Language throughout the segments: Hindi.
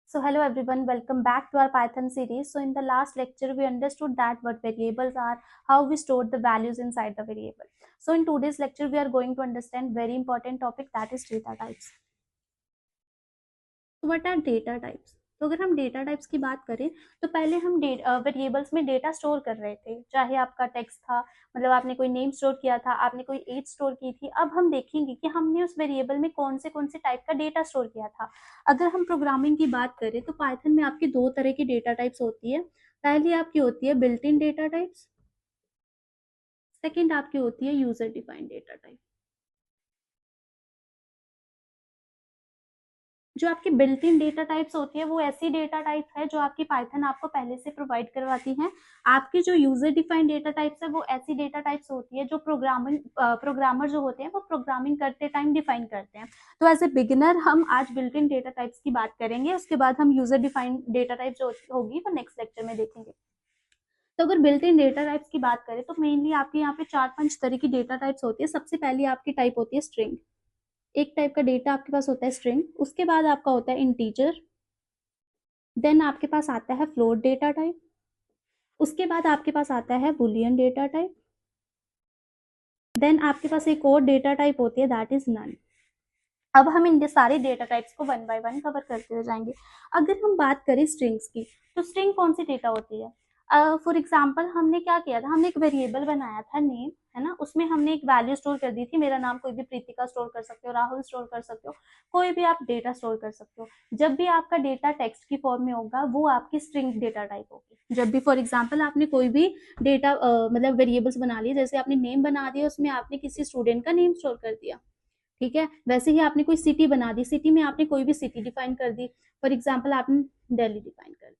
So hello everyone, welcome back to our Python series. So in the last lecture, we understood that what variables are, how we store the values inside the variable. So in today's lecture, we are going to understand very important topic, that is data types. So what are data types? तो अगर हम डेटा टाइप्स की बात करें तो पहले हम वेरिएबल्स में डेटा स्टोर कर रहे थे, चाहे आपका टेक्स्ट था, मतलब आपने कोई नेम स्टोर किया था, आपने कोई एज स्टोर की थी। अब हम देखेंगे कि हमने उस वेरिएबल में कौन से टाइप का डेटा स्टोर किया था। अगर हम प्रोग्रामिंग की बात करें तो पाइथन में आपकी दो तरह की डेटा टाइप्स होती है। पहली आपकी होती है built in data types, second आपकी होती है यूजर डिफाइंड डेटा टाइप। जो आपकी बिल्ट इन डेटा टाइप्स होती है वो ऐसी डेटा टाइप है जो आपकी पाइथन आपको पहले से प्रोवाइड करवाती है। आपकी जो यूजर डिफाइंड डेटा टाइप्स है वो ऐसी डेटा टाइप्स होती है जो प्रोग्रामर जो होते हैं वो प्रोग्रामिंग करते टाइम डिफाइन करते हैं। तो एज ए बिगिनर हम आज बिल्ट इन डेटा टाइप्स की बात करेंगे, उसके बाद हम यूजर डिफाइंड डेटा टाइप जो होगी वो नेक्स्ट लेक्चर में देखेंगे। तो अगर बिल्ट इन डेटा टाइप्स की बात करें तो मेनली आपके यहाँ पे 4-5 तरह की डेटा टाइप्स होती है। सबसे पहली आपकी टाइप होती है स्ट्रिंग। एक टाइप का डेटा आपके पास होता है स्ट्रिंग, उसके बाद आपका होता है इंटीजर, देन आपके पास आता है फ्लोट डेटा टाइप, उसके बाद आपके पास आता है बुलियन डेटा टाइप, देन आपके पास एक और डेटा टाइप होती है दैट इज नन। अब हम इन सारे डेटा टाइप्स को वन बाय वन कवर करते हुए जाएंगे। अगर हम बात करें स्ट्रिंग्स की, तो स्ट्रिंग कौन सी डेटा होती है? फॉर एग्जाम्पल हमने क्या किया था, हमने एक वेरिएबल बनाया था नेम, है ना, उसमें हमने एक वैल्यू स्टोर कर दी थी। मेरा नाम कोई भी प्रीतिका स्टोर कर सकते हो, राहुल स्टोर कर सकते हो, कोई भी आप डेटा स्टोर कर सकते हो। जब भी आपका डेटा टेक्स्ट की फॉर्म में होगा वो आपकी स्ट्रिंग डेटा टाइप होगी। जब भी फॉर एग्जाम्पल आपने कोई भी डेटा मतलब वेरिएबल्स बना लिए, जैसे आपने नेम बना दिया, उसमें आपने किसी स्टूडेंट का नेम स्टोर कर दिया, ठीक है। वैसे ही आपने कोई सिटी बना दी, सिटी में आपने कोई भी सिटी डिफाइन कर दी, फॉर एग्जाम्पल आपने दिल्ली डिफाइन कर दी,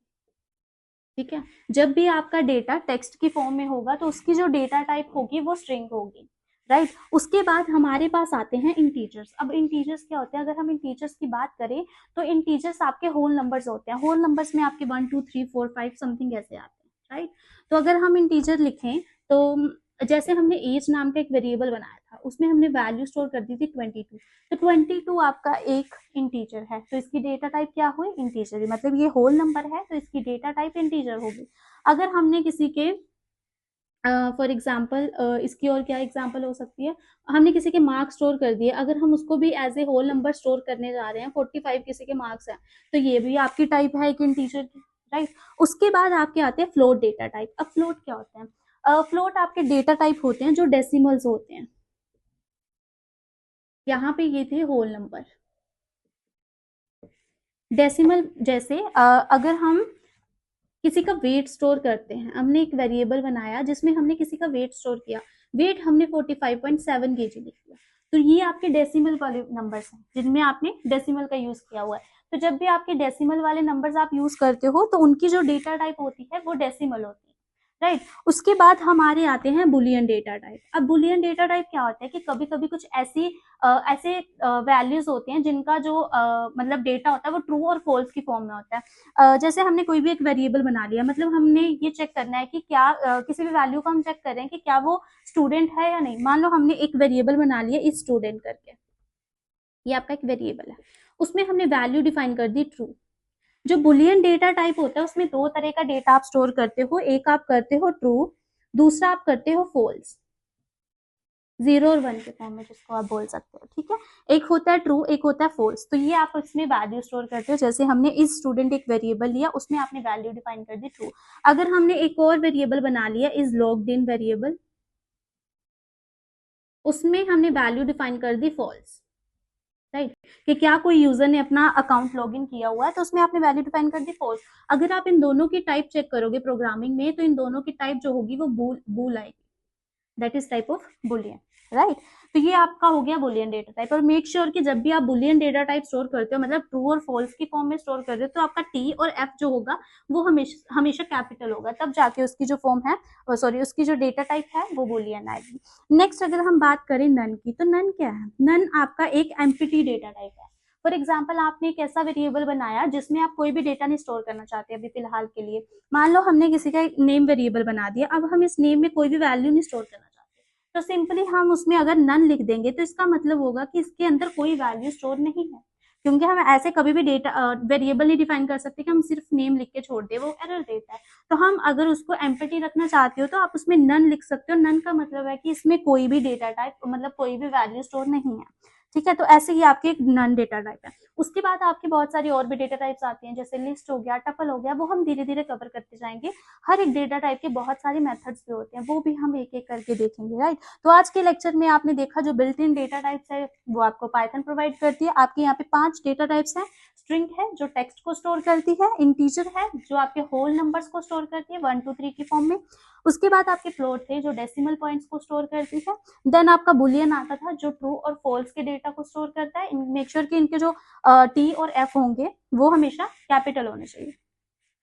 ठीक है। जब भी आपका डेटा टेक्स्ट की फॉर्म में होगा तो उसकी जो डेटा टाइप होगी वो स्ट्रिंग होगी, राइट। उसके बाद हमारे पास आते हैं इंटीजर्स। अब इंटीजर्स क्या होते हैं? अगर हम इंटीजर्स की बात करें तो इंटीजर्स आपके होल नंबर्स होते हैं। होल नंबर्स में आपके 1 2 3 4 5 समथिंग ऐसे आते हैं, राइट। तो अगर हम इंटीजर लिखें तो जैसे हमने एज नाम का एक वेरिएबल बनाया था, उसमें हमने वैल्यू स्टोर कर दी थी 22। तो 22 आपका एक इंटीजर है, तो इसकी डेटा टाइप क्या हुई? इंटीजर। मतलब ये होल नंबर है तो इसकी डेटा टाइप इंटीजर होगी। अगर हमने किसी के फॉर एग्जाम्पल इसकी और क्या एग्जाम्पल हो सकती है, हमने किसी के मार्क्स स्टोर कर दिए, अगर हम उसको भी as a whole number store करने जा रहे हैं, 45 किसी के मार्क्स हैं, तो ये भी आपकी टाइप है एक इंटीजर की, राइट। उसके बाद आपके आते हैं फ्लोट डेटा टाइप। अब फ्लोट क्या होते हैं? फ्लोट आपके डेटा टाइप होते हैं जो डेसिमल्स होते हैं। यहाँ पे ये थे होल नंबर। डेसिमल जैसे अगर हम किसी का वेट स्टोर करते हैं, हमने एक वेरिएबल बनाया जिसमें हमने किसी का वेट स्टोर किया, वेट हमने 45.7 kg लिख दिया, तो ये आपके डेसिमल वाले नंबर्स हैं जिनमें आपने डेसिमल का यूज किया हुआ है। तो जब भी आपके डेसिमल वाले नंबर्स आप यूज करते हो तो उनकी जो डेटा टाइप होती है वो डेसिमल होती है, राइट। उसके बाद हमारे आते हैं बुलियन डेटा टाइप। अब बुलियन डेटा टाइप क्या होता है कि कभी कभी कुछ ऐसे वैल्यूज होते हैं जिनका जो मतलब डेटा होता है वो ट्रू और फॉल्स की फॉर्म में होता है। जैसे हमने कोई भी एक वेरिएबल बना लिया, मतलब हमने ये चेक करना है कि क्या किसी भी वैल्यू को हम चेक कर रहे हैं कि क्या वो स्टूडेंट है या नहीं। मान लो हमने एक वेरिएबल बना लिया इस स्टूडेंट करके, ये आपका एक वेरिएबल है, उसमें हमने वैल्यू डिफाइन कर दी ट्रू। जो बुलियन डेटा टाइप होता है उसमें दो तरह का डेटा आप स्टोर करते हो, एक आप करते हो ट्रू, दूसरा आप करते हो फॉल्स, 0 और 1 के फॉर्म में जिसको आप बोल सकते हो, ठीक है। एक होता है ट्रू, एक होता है फॉल्स। तो ये आप इसमें वैल्यू स्टोर करते हो, जैसे हमने इस स्टूडेंट एक वेरिएबल लिया, उसमें आपने वैल्यू डिफाइन कर दी ट्रू। अगर हमने एक और वेरिएबल बना लिया इज लॉग्ड इन वेरिएबल, उसमें हमने वैल्यू डिफाइन कर दी फॉल्स, राइट, कि क्या कोई यूजर ने अपना अकाउंट लॉग इन किया हुआ है, तो उसमें आपने वैल्यू डिफाइन कर दी फॉल्स। अगर आप इन दोनों की टाइप चेक करोगे प्रोग्रामिंग में तो इन दोनों की टाइप जो होगी वो बूल आएगी, that is type of Boolean, right. तो ये आपका हो गया बुलियन डेटा टाइप। और मेक श्योर कि जब भी आप बुलियन डेटा टाइप स्टोर करते हो, मतलब ट्रू और फॉल्स की फॉर्म में स्टोर कर रहे हो, तो आपका टी और एफ जो होगा वो हमेशा हमेशा कैपिटल होगा, तब जाके उसकी जो फॉर्म है, सॉरी उसकी जो डेटा टाइप है वो बुलियन आएगी। नेक्स्ट अगर हम बात करें नन की, तो नन क्या है? नन आपका एक एम्प्टी डेटा टाइप है। फॉर एग्जाम्पल आपने एक ऐसा वेरिएबल बनाया जिसमें आप कोई भी डेटा नहीं स्टोर करना चाहते अभी फिलहाल के लिए। मान लो हमने किसी का नेम वेरिएबल बना दिया, अब हम इस नेम में कोई भी वैल्यू नहीं स्टोर करना, तो सिंपली हम उसमें अगर नन लिख देंगे तो इसका मतलब होगा कि इसके अंदर कोई वैल्यू स्टोर नहीं है। क्योंकि हम ऐसे कभी भी डेटा वेरिएबल नहीं डिफाइन कर सकते कि हम सिर्फ नेम लिख के छोड़ दे, वो एरर देता है। तो हम अगर उसको एम्प्टी रखना चाहते हो तो आप उसमें नन लिख सकते हो। नन का मतलब है कि इसमें कोई भी डेटा टाइप मतलब कोई भी वैल्यू स्टोर नहीं है, ठीक है। तो ऐसे ही आपके एक नन डेटा टाइप है। उसके बाद आपकी बहुत सारी और भी डेटा टाइप्स आती हैं, जैसे लिस्ट हो गया, टपल हो गया, वो हम धीरे धीरे कवर करते जाएंगे। हर एक डेटा टाइप के बहुत सारे मेथड्स भी होते हैं, वो भी हम एक एक करके देखेंगे, राइट। तो आज के लेक्चर में आपने देखा जो बिल्ट इन डेटा टाइप्स है वो आपको पाइथन प्रोवाइड करती है। आपके यहाँ पे 5 डेटा टाइप्स हैं। स्ट्रिंग है जो टेक्स्ट को स्टोर करती है, इंटीजर है जो आपके होल नंबर्स को स्टोर करती है 1 2 3 की फॉर्म में। उसके बाद आपके फ्लोट थे जो डेसिमल पॉइंट्स को स्टोर करती है। देन आपका बुलियन आता था जो ट्रू और फॉल्स के डेटा को स्टोर करता है। मेक श्योर कि इनके जो टी और एफ होंगे वो हमेशा कैपिटल होने चाहिए,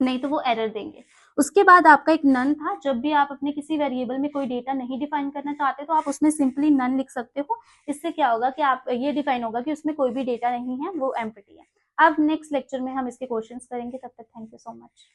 नहीं तो वो एरर देंगे। उसके बाद आपका एक नन था, जब भी आप अपने किसी वेरिएबल में कोई डेटा नहीं डिफाइन करना चाहते तो आप उसमें सिंपली नन लिख सकते हो। इससे क्या होगा कि आप ये डिफाइन होगा कि उसमें कोई भी डेटा नहीं है, वो एम्प्टी है। अब नेक्स्ट लेक्चर में हम इसके क्वेश्चंस करेंगे, तब तक थैंक यू सो मच।